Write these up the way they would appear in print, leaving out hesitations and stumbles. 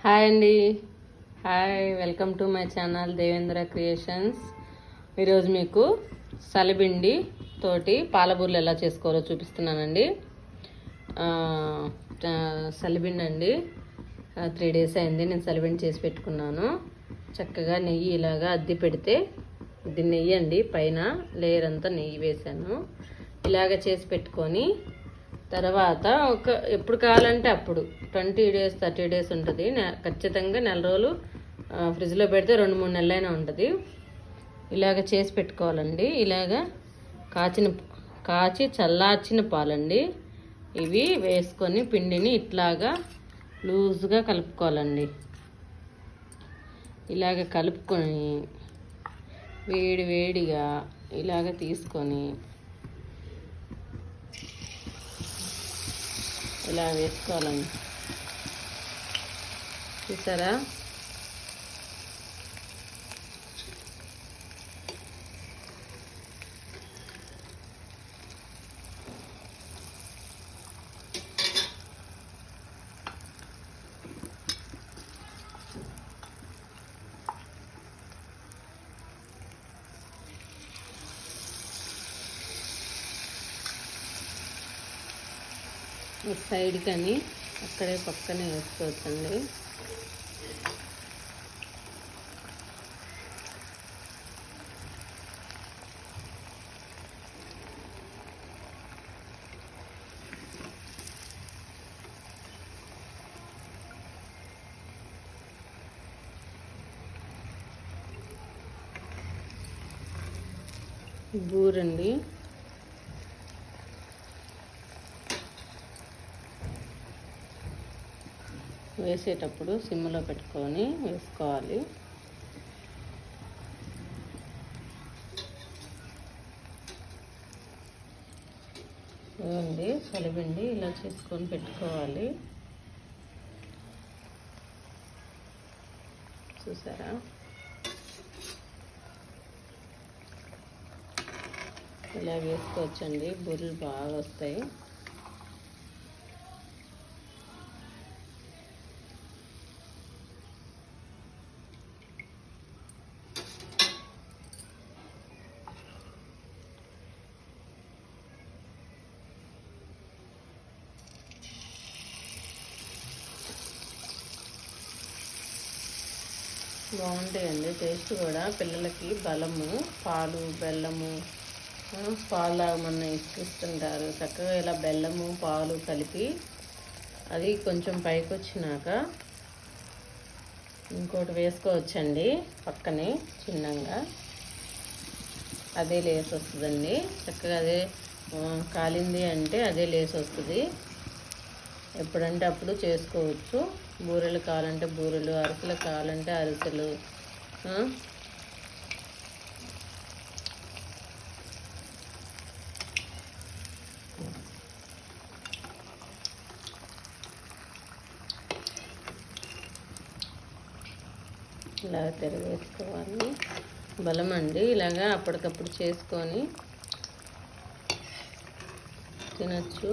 Hi అండి. Hi, welcome to my channel Devendra creations. ఈరోజు మీకు సలిబిండి తోటి పాలబూర్లు ఎలా చేసుకోవాలో చూపిస్తున్నానండి. సలిబిండి అండి, 3 days అయింది నేను సలిబిండి చేసి పెట్టుకున్నాను. చక్కగా నెయ్యి ఇలాగా అద్ది పెడితే ఇది నెయ్యి అండి, పైన లేయర్ అంతా నెయ్యి వేసాను. ఇలాగ చేసి పెట్టుకొని తర్వాత ఎప్పుడు కావాలంటే అప్పుడు 20 days 30 days ఉంటుంది. ఖచ్చితంగా నెల రోజులు ఫ్రిడ్జ్లో పెడితే 2-3 నెలలైనా ఉంటుంది. ఇలాగ చేసి పెట్టుకోవాలండి. ఇలాగ కాచి చల్లార్చిన పాలండి ఇవి వేసుకొని పిండిని ఇట్లాగా లూజ్గా కలుపుకోవాలండి. ఇలాగ కలుపుకొని వేడిగా ఇలాగ తీసుకొని ఇలా వేసుకోవాలండి. చూసారా, సైడ్ కానీ అక్కడే పక్కనే వేసుకోవచ్చండి. బూరండి, వేసేటప్పుడు సిమ్లో పెట్టుకొని వేసుకోవాలి. ఇవ్వండి సలిబిండి ఇలా చేసుకొని పెట్టుకోవాలి. చూసారా, ఇలా వేసుకోవచ్చండి, బూరెలు బాగా వస్తాయి. బాగుంటాయండి టేస్ట్ కూడా. పిల్లలకి బలము, పాలు బెల్లము పాలు మన ఇస్తుంటారు. చక్కగా ఇలా బెల్లము పాలు కలిపి అది కొంచెం పైకి వచ్చినాక ఇంకోటి వేసుకోవచ్చండి పక్కనే చిన్నగా. అదే లేస్ వస్తుందండి. చక్కగా అదే కాలింది అంటే అదే లేస్ వస్తుంది. ఎప్పుడంటే అప్పుడు చేసుకోవచ్చు. బూరెలు కావాలంటే బూరెలు, అరిసెలు కావాలంటే అరిసెలు. ఇలా తిరగేసుకోవాలి. బలం అండి, ఇలాగా అప్పటికప్పుడు చేసుకొని తినచ్చు.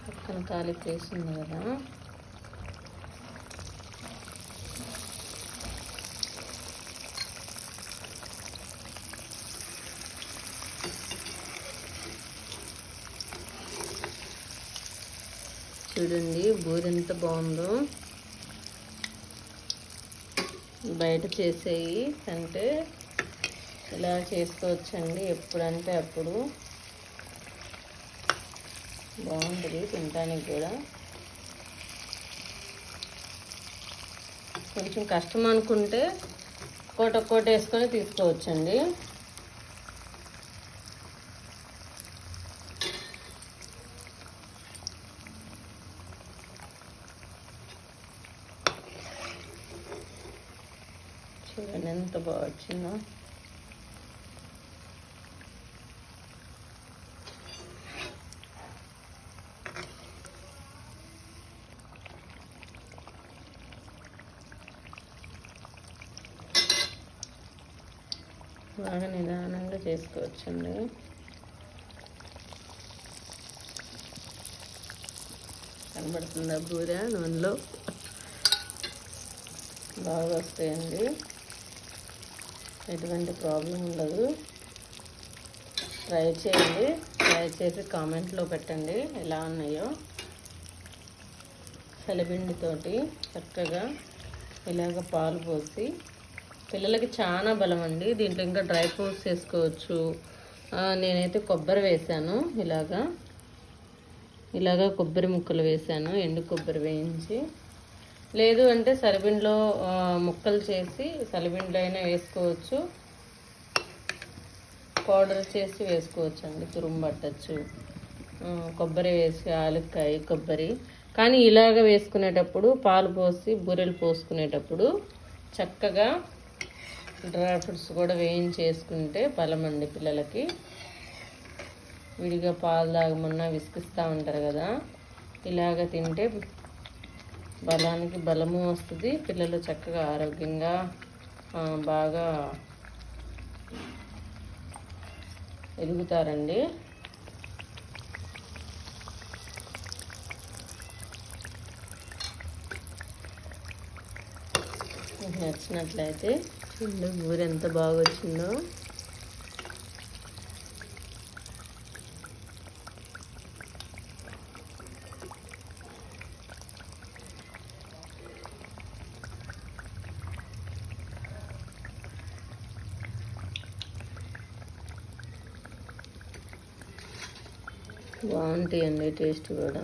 పక్కన తాలింపు వేసింది కదా, చూడండి బూరె ఎంత బాగుందో. బయట చేసేవి అంటే ఇలా చేసుకోవచ్చండి, ఎప్పుడంటే అప్పుడు. బాగుంటుంది తినడానికి కూడా. కొంచెం కష్టం అనుకుంటే ఒక్కోటి వేసుకొని తీసుకోవచ్చండి. చూడండి ఎంత బాగా వచ్చిందో. బాగా నిదానంగా చేసుకోవచ్చండి. కనబడుతుందా బూర నూనెలో? బాగా వస్తాయండి, ఎటువంటి ప్రాబ్లం ఉండదు. ట్రై చేయండి, ట్రై చేసి కామెంట్లో పెట్టండి ఎలా ఉన్నాయో. చలిపిండితోటి చక్కగా ఇలాగ పాలు పోసి, పిల్లలకి చాలా బలం అండి. దీంట్లో ఇంకా డ్రై ఫ్రూట్స్ వేసుకోవచ్చు. నేనైతే కొబ్బరి వేసాను, ఇలాగా కొబ్బరి ముక్కలు వేసాను, ఎండు కొబ్బరి వేయించి. లేదు అంటే సలిపిండిలో ముక్కలు చేసి సలిపిండిలో అయినా వేసుకోవచ్చు, పౌడర్ చేసి వేసుకోవచ్చు అండి, తురుము పట్టచ్చు. కొబ్బరి వేసి, ఆలుక్కాయ కొబ్బరి. కానీ ఇలాగ వేసుకునేటప్పుడు పాలు పోసి బూరెలు పోసుకునేటప్పుడు చక్కగా డ్రై ఫ్రూట్స్ కూడా వేయించేసుకుంటే బలం అండి పిల్లలకి. విడిగా పాలు తాగమన్నా విసిగిస్తూ ఉంటారు కదా, ఇలాగ తింటే బలానికి బలము వస్తుంది. పిల్లలు చక్కగా ఆరోగ్యంగా బాగా ఎదుగుతారండి. మీకు నచ్చినట్లయితే చూడండి బూరె ఎంత బాగా వచ్చిందో. బాగుంటాయండి టేస్ట్ కూడా.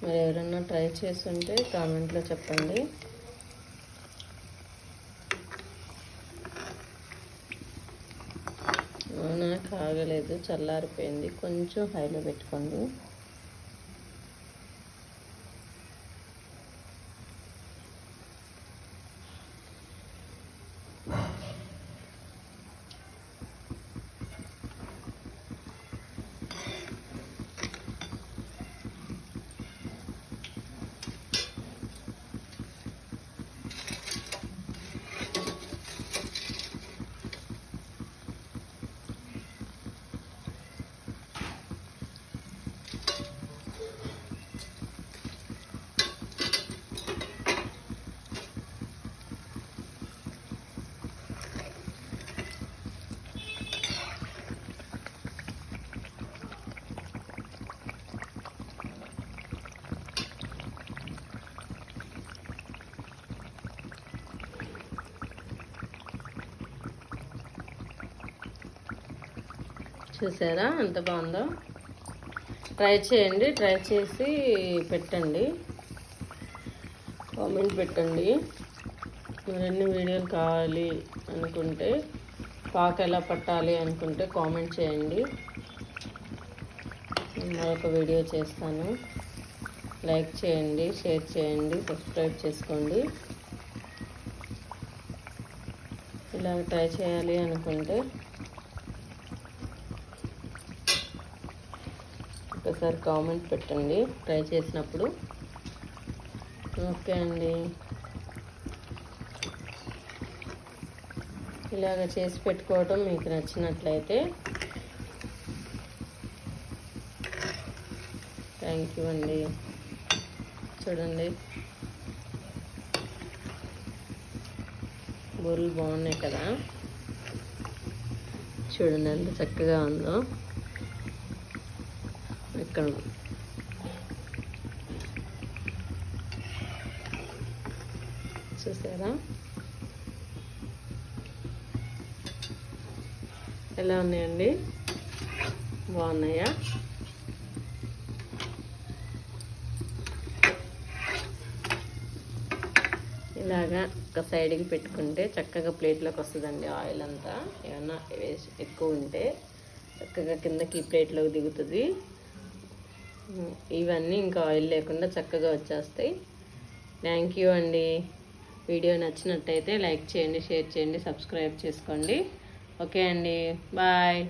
మరి ఎవరన్నా ట్రై చేసి ఉంటే కామెంట్లో చెప్పండి. అవునా, కాగలేదు, చల్లారిపోయింది. కొంచెం హైలో పెట్టుకోండి. చూసారా ఎంత బాగుందో? ట్రై చేయండి, ట్రై చేసి పెట్టండి, కామెంట్ పెట్టండి. మరిన్ని వీడియోలు కావాలి అనుకుంటే, పాక ఎలా పట్టాలి అనుకుంటే కామెంట్ చేయండి, మరొక వీడియో చేస్తాను. లైక్ చేయండి, షేర్ చేయండి, సబ్స్క్రైబ్ చేసుకోండి. ఇలా ట్రై చేయాలి అనుకుంటే ఒకసారి కామెంట్ పెట్టండి ట్రై చేసినప్పుడు. ఓకే అండి, ఇలాగ చేసి పెట్టుకోవటం మీకు నచ్చినట్లయితే థ్యాంక్ యూ అండి. చూడండి బూరెలు బాగున్నాయి కదా, చూడండి ఎంత చక్కగా ఉందో. ఇక్కడ చూసారా ఎలా ఉన్నాయండి, బాగున్నాయా? ఇలాగా ఒక సైడ్కి పెట్టుకుంటే చక్కగా ప్లేట్లోకి వస్తుందండి. ఆయిల్ అంతా ఏమన్నా ఎక్కువ ఉంటే చక్కగా కిందకి ప్లేట్లోకి దిగుతుంది. ఇవన్నీ ఇంకా ఆయిల్ లేకుండా చక్కగా వచ్చేస్తాయి. థ్యాంక్ యూ అండి. వీడియో నచ్చినట్టయితే లైక్ చేయండి, షేర్ చేయండి, సబ్స్క్రైబ్ చేసుకోండి. ఓకే అండి, బాయ్.